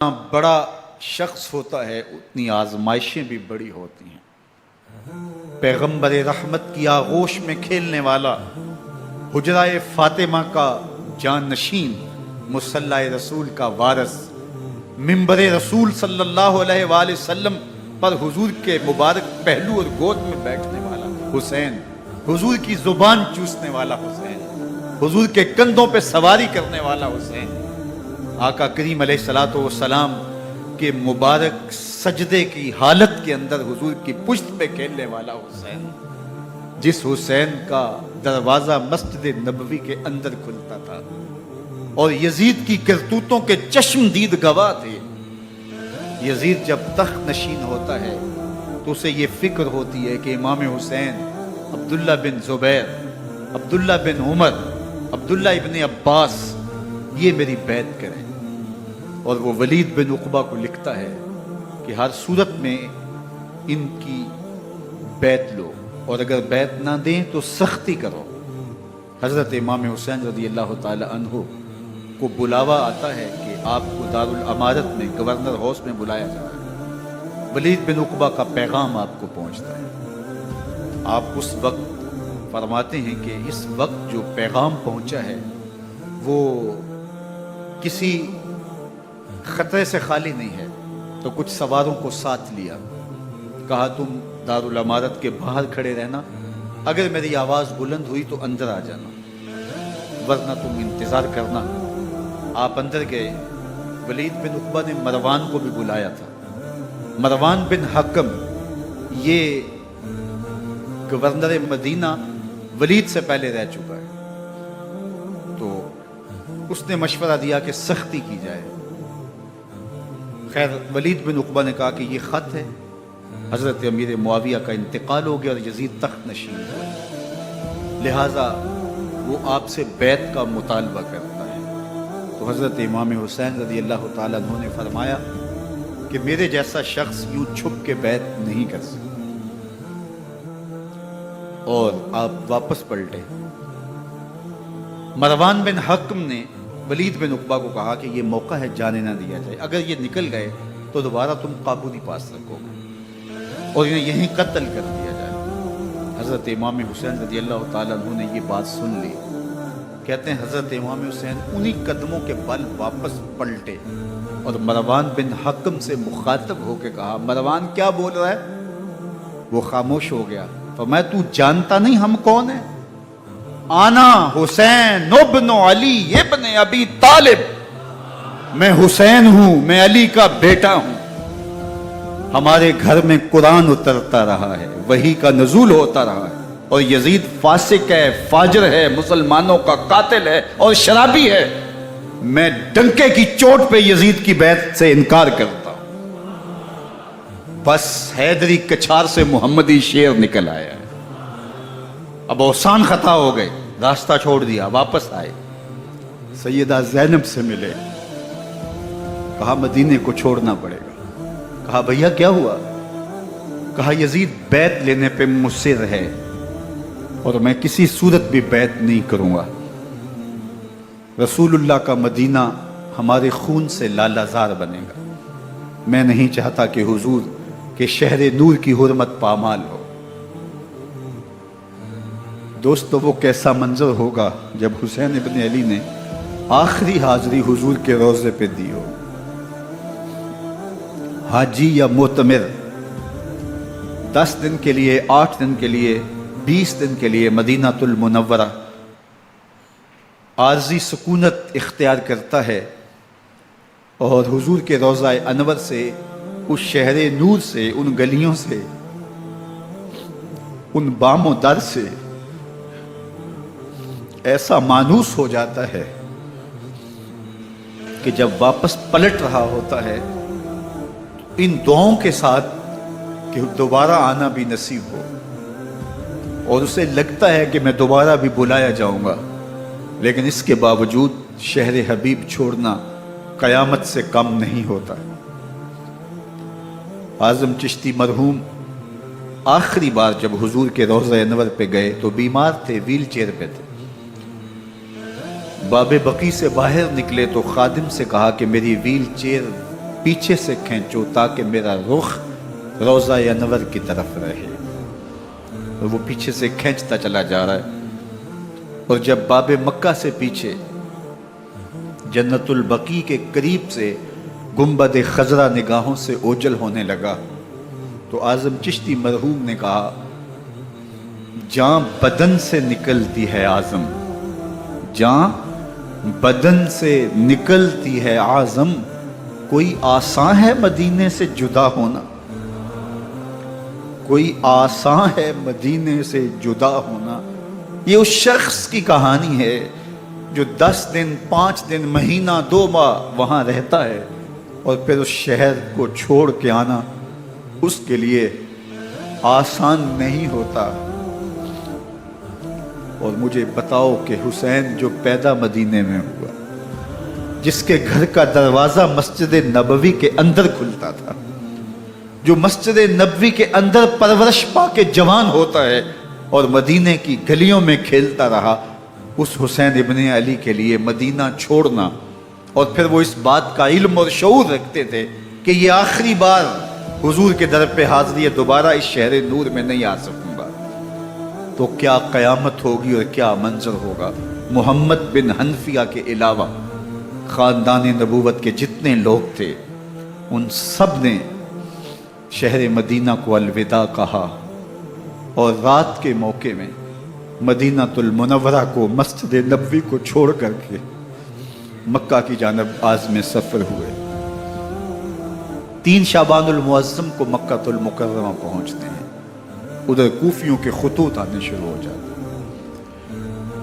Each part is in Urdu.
بڑا شخص ہوتا ہے اتنی آزمائشیں بھی بڑی ہوتی ہیں۔ پیغمبر رحمت کی آغوش میں کھیلنے والا، حجرہ فاطمہ کا جانشین، مصلی رسول کا وارث، منبر رسول صلی اللہ علیہ وآلہ وسلم پر حضور کے مبارک پہلو اور گود میں بیٹھنے والا حسین، حضور کی زبان چوسنے والا حسین، حضور کے کندھوں پہ سواری کرنے والا حسین، آقا کریم علیہ الصلوۃ والسلام کے مبارک سجدے کی حالت کے اندر حضور کی پشت پہ کھیلنے والا حسین، جس حسین کا دروازہ مسجد نبوی کے اندر کھلتا تھا اور یزید کی کرتوتوں کے چشم دید گواہ تھے۔ یزید جب تخت نشین ہوتا ہے تو اسے یہ فکر ہوتی ہے کہ امام حسین، عبداللہ بن زبیر، عبداللہ بن عمر، عبداللہ ابن عباس یہ میری بیعت کریں، اور وہ ولید بن عقبہ کو لکھتا ہے کہ ہر صورت میں ان کی بیعت لو، اور اگر بیعت نہ دیں تو سختی کرو۔ حضرت امام حسین رضی اللہ تعالی عنہ کو بلاوا آتا ہے کہ آپ کو دارالامارت میں گورنر ہاؤس میں بلایا جا رہا ہے، ولید بن عقبہ کا پیغام آپ کو پہنچتا ہے۔ آپ اس وقت فرماتے ہیں کہ اس وقت جو پیغام پہنچا ہے وہ کسی خطرے سے خالی نہیں ہے، تو کچھ سواروں کو ساتھ لیا، کہا تم دارالامارت کے باہر کھڑے رہنا، اگر میری آواز بلند ہوئی تو اندر آ جانا، ورنہ تم انتظار کرنا۔ آپ اندر گئے۔ ولید بن عقبہ نے مروان کو بھی بلایا تھا۔ مروان بن حکم یہ گورنر مدینہ ولید سے پہلے رہ چکا ہے، تو اس نے مشورہ دیا کہ سختی کی جائے۔ خیر، ولید بن عقبہ نے کہا کہ یہ خط ہے، حضرت امیر معاویہ کا انتقال ہو گیا اور یزید تخت نشین ہوا، لہٰذا وہ آپ سے بیعت کا مطالبہ کرتا ہے۔ تو حضرت امام حسین رضی اللہ تعالیٰ عنہ نے فرمایا کہ میرے جیسا شخص یوں چھپ کے بیعت نہیں کر سکتا، اور آپ واپس پلٹے۔ مروان بن حکم نے ولید بن عقبہ کو کہا کہ یہ موقع ہے، جانے نہ دیا جائے، اگر یہ نکل گئے تو دوبارہ تم قابو نہیں پا سکو گے اور انہیں یہیں قتل کر دیا جائے۔ حضرت امام حسین رضی اللہ تعالیٰ عنہ نے یہ بات سن لی۔ کہتے ہیں حضرت امام حسین انہی قدموں کے بل واپس پلٹے اور مروان بن حکم سے مخاطب ہو کے کہا، مروان کیا بول رہا ہے؟ وہ خاموش ہو گیا۔ فرمایا تو جانتا نہیں ہم کون ہیں؟ آنا حسین ابن علی ابن ابی طالب، میں حسین ہوں، میں علی کا بیٹا ہوں۔ ہمارے گھر میں قرآن اترتا رہا ہے، وحی کا نزول ہوتا رہا ہے، اور یزید فاسق ہے، فاجر ہے، مسلمانوں کا قاتل ہے اور شرابی ہے۔ میں ڈنکے کی چوٹ پہ یزید کی بیعت سے انکار کرتا ہوں۔ بس حیدری کچھار سے محمدی شیر نکل آیا ہے۔ اب اوسان خطا ہو گئے، راستہ چھوڑ دیا، واپس آئے، سیدہ زینب سے ملے، کہا مدینے کو چھوڑنا پڑے گا۔ کہا بھیا کیا ہوا؟ کہا یزید بیعت لینے پہ مصر ہے اور میں کسی صورت بھی بیعت نہیں کروں گا۔ رسول اللہ کا مدینہ ہمارے خون سے لالہ زار بنے گا، میں نہیں چاہتا کہ حضور کے شہر نور کی حرمت پامال ہو۔ دوستو وہ کیسا منظر ہوگا جب حسین ابن علی نے آخری حاضری حضور کے روضے پہ دی ہو۔ حاجی یا معتمر 10 دن کے لیے، 8 دن کے لیے، 20 دن کے لیے مدینہ المنورہ عارضی سکونت اختیار کرتا ہے، اور حضور کے روضہ انور سے، اس شہر نور سے، ان گلیوں سے، ان بام و در سے ایسا مانوس ہو جاتا ہے کہ جب واپس پلٹ رہا ہوتا ہے ان دعاؤں کے ساتھ کہ دوبارہ آنا بھی نصیب ہو، اور اسے لگتا ہے کہ میں دوبارہ بھی بلایا جاؤں گا، لیکن اس کے باوجود شہر حبیب چھوڑنا قیامت سے کم نہیں ہوتا۔ اعظم چشتی مرحوم آخری بار جب حضور کے روضہ انور پہ گئے تو بیمار تھے، ویل چیئر پہ تھے۔ باب بقی سے باہر نکلے تو خادم سے کہا کہ میری ویل چیئر پیچھے سے کھینچو تاکہ میرا رخ روضہ انور کی طرف رہے. اور وہ پیچھے سے کھینچتا چلا جا رہا ہے، اور جب باب مکہ سے پیچھے جنت البقیع کے قریب سے گنبد خضرا نگاہوں سے اوجل ہونے لگا تو اعظم چشتی مرحوم نے کہا، جان بدن سے نکلتی ہے اعظم، جان بدن سے نکلتی ہے اعظم، کوئی آسان ہے مدینے سے جدا ہونا، کوئی آسان ہے مدینے سے جدا ہونا. یہ اس شخص کی کہانی ہے جو 10 دن 5 دن مہینہ 2 ماہ وہاں رہتا ہے اور پھر اس شہر کو چھوڑ کے آنا اس کے لیے آسان نہیں ہوتا. اور مجھے بتاؤ کہ حسین جو پیدا مدینے میں ہوا، جس کے گھر کا دروازہ مسجد نبوی کے اندر کھلتا تھا، جو مسجد نبوی کے اندر پرورش پا کے جوان ہوتا ہے اور مدینے کی گلیوں میں کھیلتا رہا، اس حسین ابن علی کے لیے مدینہ چھوڑنا، اور پھر وہ اس بات کا علم اور شعور رکھتے تھے کہ یہ آخری بار حضور کے در پہ حاضری ہے، دوبارہ اس شہر نور میں نہیں آ سکوں گا، تو کیا قیامت ہوگی اور کیا منظر ہوگا. محمد بن حنفیہ کے علاوہ خاندان نبوت کے جتنے لوگ تھے ان سب نے شہر مدینہ کو الوداع کہا، اور رات کے موقع میں مدینہ المنورہ کو، مسجد نبوی کو چھوڑ کر کے مکہ کی جانب عازم سفر ہوئے. 3 شعبان المعظم کو مکہ المکرمہ پہنچتے ہیں. ادھر کوفیوں کے خطوط آنے شروع ہو جاتے ہیں.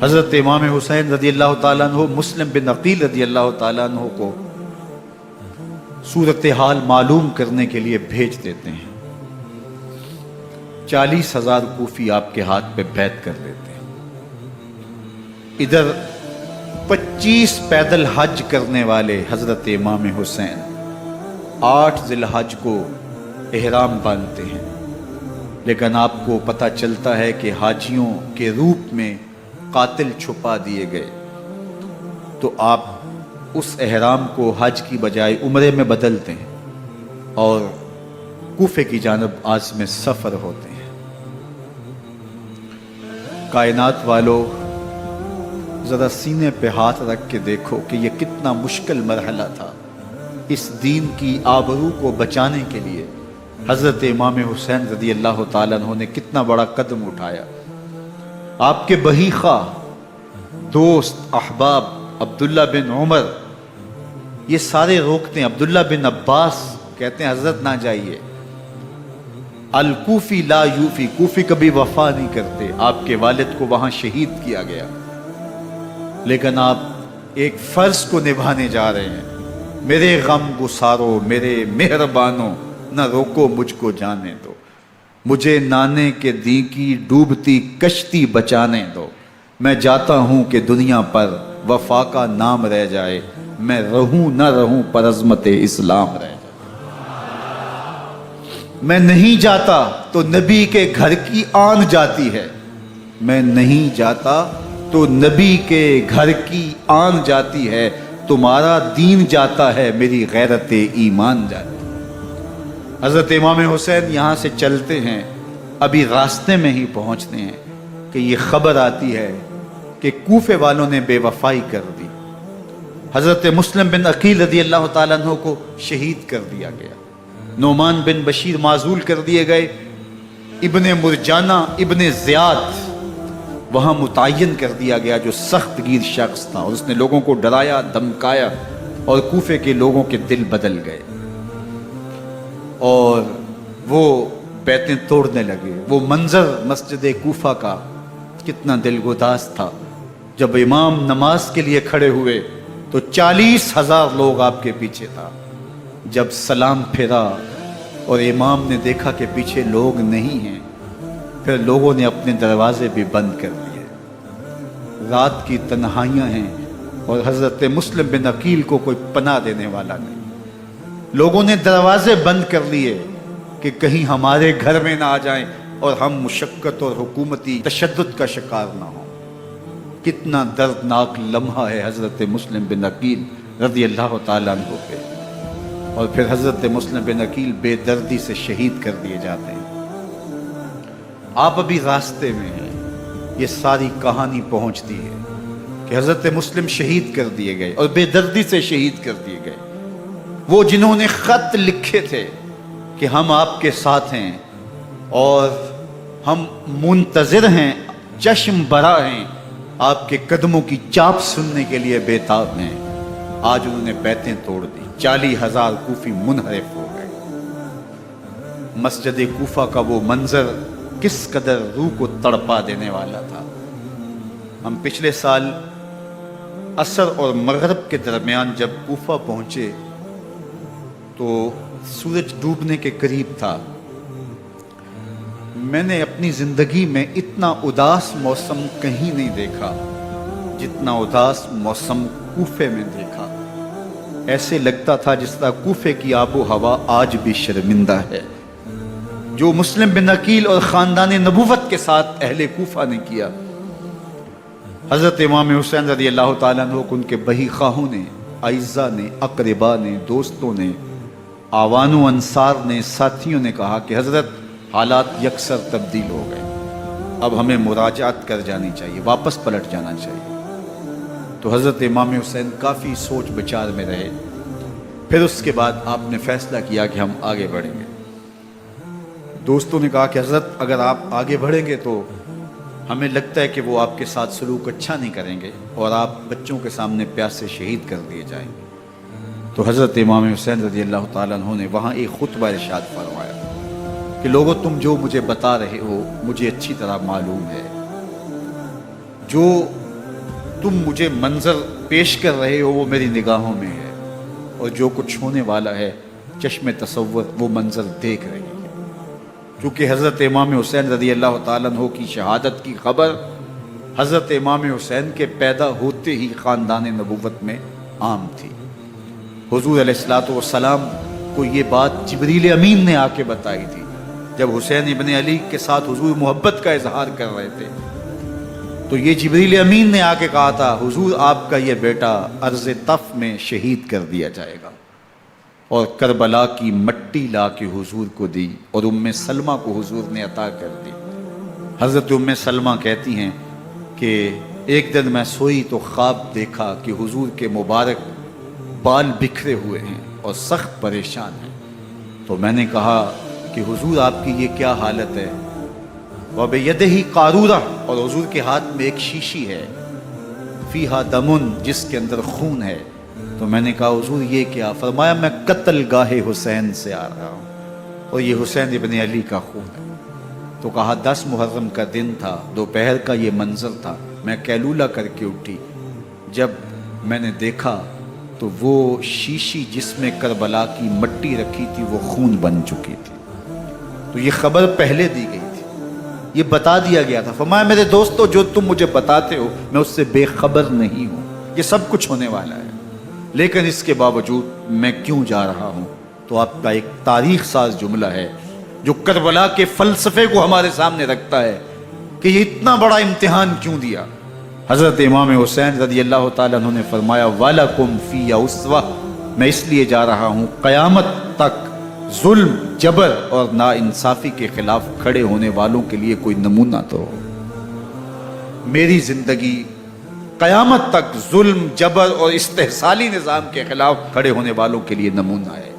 حضرت امام حسین رضی اللہ تعالیٰ عنہ مسلم بن عقیل رضی اللہ تعالیٰ عنہ کو صورتحال معلوم کرنے کے لیے بھیج دیتے ہیں. 40,000 کوفی آپ کے ہاتھ پہ بیعت کر لیتے ہیں. ادھر 25 پیدل حج کرنے والے حضرت امام حسین 8 ذی الحج کو احرام باندھتے ہیں، لیکن آپ کو پتہ چلتا ہے کہ حاجیوں کے روپ میں قاتل چھپا دیے گئے، تو آپ اس احرام کو حج کی بجائے عمرے میں بدلتے ہیں اور کوفے کی جانب عازم سفر ہوتے ہیں. کائنات والو، ذرا سینے پہ ہاتھ رکھ کے دیکھو کہ یہ کتنا مشکل مرحلہ تھا. اس دین کی آبرو کو بچانے کے لیے حضرت امام حسین رضی اللہ تعالیٰ عنہ نے کتنا بڑا قدم اٹھایا. آپ کے بہی خواہ، دوست، احباب عبداللہ بن عمر یہ سارے روکتے ہیں. عبداللہ بن عباس کہتے ہیں حضرت نہ جائیے. الکوفی لا یوفی، کوفی کبھی وفا نہیں کرتے. آپ کے والد کو وہاں شہید کیا گیا، لیکن آپ ایک فرض کو نبھانے جا رہے ہیں. میرے غم گسارو، میرے مہربانوں، نہ روکو مجھ کو جانے دو، مجھے نانے کے دی کی ڈوبتی کشتی بچانے دو. میں جاتا ہوں کہ دنیا پر وفا کا نام رہ جائے، میں رہوں نہ رہوں پر عظمت اسلام رہ جائے. میں نہیں جاتا تو نبی کے گھر کی آن جاتی ہے، میں نہیں جاتا تو نبی کے گھر کی آن جاتی ہے. تمہارا دین جاتا ہے، میری غیرت ایمان جاتی ہے. حضرت امام حسین یہاں سے چلتے ہیں، ابھی راستے میں ہی پہنچتے ہیں کہ یہ خبر آتی ہے کہ کوفے والوں نے بے وفائی کر دی. حضرت مسلم بن عقیل رضی اللہ تعالیٰ عنہ کو شہید کر دیا گیا. نعمان بن بشیر معزول کر دیے گئے. ابن مرجانہ ابن زیاد وہاں متعین کر دیا گیا، جو سخت گیر شخص تھا، اور اس نے لوگوں کو ڈرایا، دھمکایا، اور کوفے کے لوگوں کے دل بدل گئے اور وہ بیتیں توڑنے لگے. وہ منظر مسجد کوفہ کا کتنا دل گداز تھا. جب امام نماز کے لیے کھڑے ہوئے تو 40,000 لوگ آپ کے پیچھے تھا. جب سلام پھیرا اور امام نے دیکھا کہ پیچھے لوگ نہیں ہیں، پھر لوگوں نے اپنے دروازے بھی بند کر دیے. رات کی تنہائیاں ہیں اور حضرت مسلم بن عقیل کو کوئی پناہ دینے والا نہیں. لوگوں نے دروازے بند کر لیے کہ کہیں ہمارے گھر میں نہ آ جائیں اور ہم مشقت اور حکومتی تشدد کا شکار نہ ہوں. کتنا دردناک لمحہ ہے حضرت مسلم بن عقیل رضی اللہ تعالیٰ عنہ پہ. اور پھر حضرت مسلم بن عقیل بے دردی سے شہید کر دیے جاتے ہیں۔ آپ ابھی راستے میں ہیں، یہ ساری کہانی پہنچتی ہے کہ حضرت مسلم شہید کر دیے گئے اور بے دردی سے شہید کر دیے گئے۔ وہ جنہوں نے خط لکھے تھے کہ ہم آپ کے ساتھ ہیں اور ہم منتظر ہیں، چشم برا ہیں، آپ کے قدموں کی چاپ سننے کے لیے بےتاب ہیں، آج انہوں نے بیعتیں توڑ دی، 40,000 کوفی منحرف ہو گئے۔ مسجد کوفہ کا وہ منظر کس قدر روح کو تڑپا دینے والا تھا۔ ہم پچھلے سال عصر اور مغرب کے درمیان جب کوفہ پہنچے تو سورج ڈوبنے کے قریب تھا۔ میں نے اپنی زندگی میں اتنا اداس موسم کہیں نہیں دیکھا جتنا اداس موسم کوفے میں دیکھا۔ ایسے لگتا تھا جس طرح کوفے کی آب و ہوا آج بھی شرمندہ ہے۔ جو مسلم بن عقیل اور خاندان نبوت کے ساتھ اہل کوفہ نے کیا، حضرت امام حسین رضی اللہ تعالیٰ عنہ کو ان کے بہی خواہوں نے، اعزاء نے، اقربا نے، دوستوں نے، آوان و انصار نے، ساتھیوں نے کہا کہ حضرت حالات یکسر تبدیل ہو گئے، اب ہمیں مراجعت کر جانی چاہیے، واپس پلٹ جانا چاہیے۔ تو حضرت امام حسین کافی سوچ بچار میں رہے۔ پھر اس کے بعد آپ نے فیصلہ کیا کہ ہم آگے بڑھیں گے۔ دوستوں نے کہا کہ حضرت اگر آپ آگے بڑھیں گے تو ہمیں لگتا ہے کہ وہ آپ کے ساتھ سلوک اچھا نہیں کریں گے اور آپ بچوں کے سامنے پیاس سے شہید کر دیے جائیں گے۔ تو حضرت امام حسین رضی اللہ تعالیٰ عنہ نے وہاں ایک خطبہ ارشاد فرمایا کہ لوگوں تم جو مجھے بتا رہے ہو مجھے اچھی طرح معلوم ہے، جو تم مجھے منظر پیش کر رہے ہو وہ میری نگاہوں میں ہے، اور جو کچھ ہونے والا ہے چشم تصور وہ منظر دیکھ رہی ہے۔ کیونکہ حضرت امام حسین رضی اللہ تعالیٰ عنہ کی شہادت کی خبر حضرت امام حسین کے پیدا ہوتے ہی خاندان نبوت میں عام تھی۔ حضور علیہ الصلوۃ والسلام کو یہ بات جبریل امین نے آ کے بتائی تھی جب حسین ابن علی کے ساتھ حضور محبت کا اظہار کر رہے تھے، تو یہ جبریل امین نے آ کے کہا تھا حضور آپ کا یہ بیٹا ارض طف میں شہید کر دیا جائے گا، اور کربلا کی مٹی لا کے حضور کو دی اور ام سلمہ کو حضور نے عطا کر دی۔ حضرت ام سلمہ کہتی ہیں کہ ایک دن میں سوئی تو خواب دیکھا کہ حضور کے مبارک بال بکھرے ہوئے ہیں اور سخت پریشان ہیں، تو میں نے کہا کہ حضور آپ کی یہ کیا حالت ہے؟ وَبِيَدِهِ قَارُورَةٌ، اور حضور کے ہاتھ میں ایک شیشی ہے، فیہا دمن، جس کے اندر خون ہے۔ تو میں نے کہا حضور یہ کیا؟ فرمایا میں قتل گاہ حسین سے آ رہا ہوں اور یہ حسین ابن علی کا خون ہے۔ تو کہا 10 محرم کا دن تھا، دوپہر کا یہ منظر تھا، میں قیلولہ کر کے اٹھی، جب میں نے دیکھا تو وہ شیشی جس میں کربلا کی مٹی رکھی تھی وہ خون بن چکی تھی۔ تو یہ خبر پہلے دی گئی تھی، یہ بتا دیا گیا تھا۔ فرمایا میرے دوستو جو تم مجھے بتاتے ہو میں اس سے بے خبر نہیں ہوں، یہ سب کچھ ہونے والا ہے، لیکن اس کے باوجود میں کیوں جا رہا ہوں؟ تو آپ کا ایک تاریخ ساز جملہ ہے جو کربلا کے فلسفے کو ہمارے سامنے رکھتا ہے کہ یہ اتنا بڑا امتحان کیوں دیا۔ حضرت امام حسین رضی اللہ تعالیٰ عنہ نے فرمایا وَلَكُمْ فِيَّ أُسْوَةٌ، میں اس لیے جا رہا ہوں قیامت تک ظلم، جبر اور ناانصافی کے خلاف کھڑے ہونے والوں کے لیے کوئی نمونہ تو ہو۔ میری زندگی قیامت تک ظلم، جبر اور استحصالی نظام کے خلاف کھڑے ہونے والوں کے لیے نمونہ ہے۔